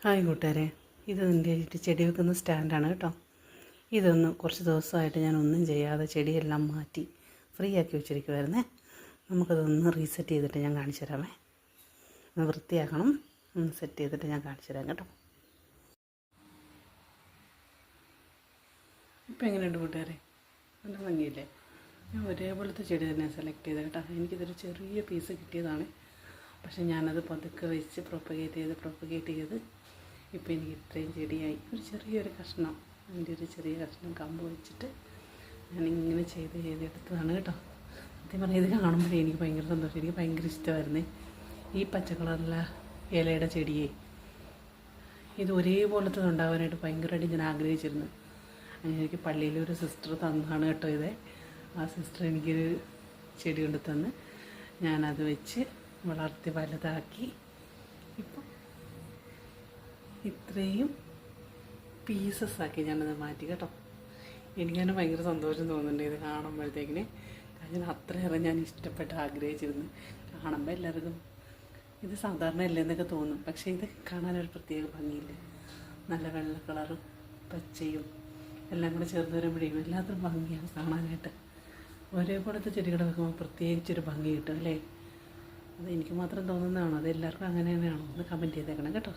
Hi കൂട്ടുകാരെ, ഇത് എൻ്റെ ചെടി വെക്കുന്ന സ്റ്റാൻഡാണ് കേട്ടോ. ഇതൊന്ന് കുറച്ച് ദിവസമായിട്ട് ഞാനൊന്നും ചെയ്യാതെ ചെടിയെല്ലാം മാറ്റി ഫ്രീ ആക്കി വെച്ചിരിക്കുമായിരുന്നേ. നമുക്കതൊന്ന് റീസെറ്റ് ചെയ്തിട്ട് ഞാൻ കാണിച്ചു തരാമേ. ഒന്ന് വൃത്തിയാക്കണം, ഒന്ന് സെറ്റ് ചെയ്തിട്ട് ഞാൻ കാണിച്ചു തരാം കേട്ടോ. ഇപ്പം എങ്ങനെയുണ്ട് കൂട്ടുകാരെ? നല്ല ഭംഗിയില്ലേ? ഞാൻ ഒരേപോലത്തെ ചെടി തന്നെ സെലക്ട് ചെയ്തത് കേട്ടോ. എനിക്കിതൊരു ചെറിയ പീസ് കിട്ടിയതാണ്, പക്ഷേ ഞാനത് പതുക്കെ വെച്ച് പ്രൊപ്പഗേറ്റ് ചെയ്ത് ഇപ്പോൾ എനിക്ക് ഇത്രയും ചെടിയായി. ഒരു ചെറിയൊരു കഷ്ണം, അതിൻ്റെ ഒരു ചെറിയ കഷ്ണം കമ്പ് വെച്ചിട്ട് ഞാനിങ്ങനെ ചെയ്തെടുത്തതാണ് കേട്ടോ. സത്യം പറഞ്ഞാൽ ഇത് കാണുമ്പോഴേ എനിക്ക് ഭയങ്കര സന്തോഷം. എനിക്ക് ഭയങ്കര ഇഷ്ടമായിരുന്നേ ഈ പച്ച കളറിലെ ഇലയുടെ ചെടിയെ. ഇത് ഒരേപോലത്തെ ഉണ്ടാകാനായിട്ട് ഭയങ്കരമായിട്ട് ഞാൻ ആഗ്രഹിച്ചിരുന്നു. അങ്ങനെ എനിക്ക് പള്ളിയിലൊരു സിസ്റ്റർ തന്നതാണ് കേട്ടോ ഇത്. ആ സിസ്റ്റർ എനിക്കൊരു ചെടി കൊണ്ട് തന്ന് ഞാനത് വെച്ച് വളർത്തി വലുതാക്കി ഇപ്പം ഇത്രയും പീസസ് ആക്കി ഞാനത് മാറ്റി കേട്ടോ. എനിക്കതിന് ഭയങ്കര സന്തോഷം തോന്നുന്നുണ്ട് ഇത് കാണുമ്പോഴത്തേക്കിന്. കാരണം അത്രയേറെ ഞാൻ ഇഷ്ടപ്പെട്ട് ആഗ്രഹിച്ചിരുന്നു. കാണുമ്പോൾ എല്ലാവർക്കും ഇത് സാധാരണ അല്ലെന്നൊക്കെ തോന്നും, പക്ഷേ ഇത് കാണാനൊരു പ്രത്യേക ഭംഗിയില്ല. നല്ല വെള്ള കളറും പച്ചയും എല്ലാം കൂടെ ചേർന്ന് വരുമ്പോഴേക്കും എല്ലാത്തിനും ഭംഗിയാണ് കാണാനായിട്ട്. ഒരേപോലത്തെ ചെടികൾ വെക്കുമ്പോൾ പ്രത്യേകിച്ചൊരു ഭംഗി കിട്ടും അല്ലേ? അത് എനിക്ക് മാത്രം തോന്നുന്നതാണോ? അത് എല്ലാവർക്കും അങ്ങനെ തന്നെയാണോ? ഒന്ന് കമൻറ്റ് ചെയ്തേക്കണം കേട്ടോ.